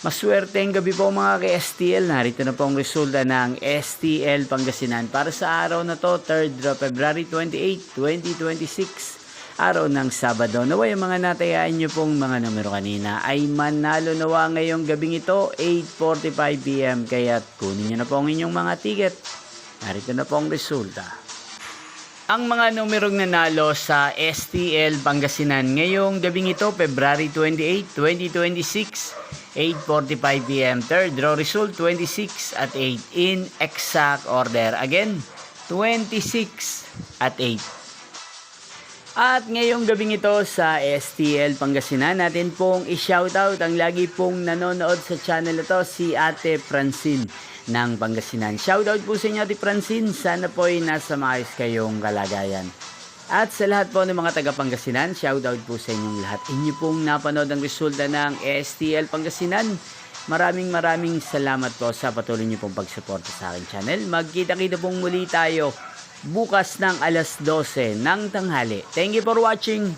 Maswerteng gabi po mga ka-STL. Narito na po ang resulta ng STL Pangasinan para sa araw na to, 3rd February 28, 2026, araw ng Sabado. Naway ang mga natayaan nyo pong mga numero kanina ay manalo nawa ngayong gabing ito, 8:45 PM. Kaya kunin nyo na po ang inyong mga ticket. Narito na po ang resulta. Ang mga numerong nanalo sa STL Pangasinan ngayong gabing ito, February 28, 2026, 8:45 PM. Third draw result, 26 at 8 in exact order. Again, 26 at 8. At ngayong gabing ito sa STL Pangasinan, natin pong i-shoutout ang lagi pong nanonood sa channel ito, si Ate Francine ng Pangasinan. Shoutout po sa inyo, Ate Francine. Sana po ay nasa maayos kayong kalagayan. At sa lahat po ng mga taga Pangasinan, shoutout po sa inyong lahat. Inyo pong napanood ang resulta ng STL Pangasinan. Maraming salamat po sa patuloy niyo pong pagsuporta sa aking channel. Magkita-kita pong muli tayo bukas ng alas 12 ng tanghali. Thank you for watching.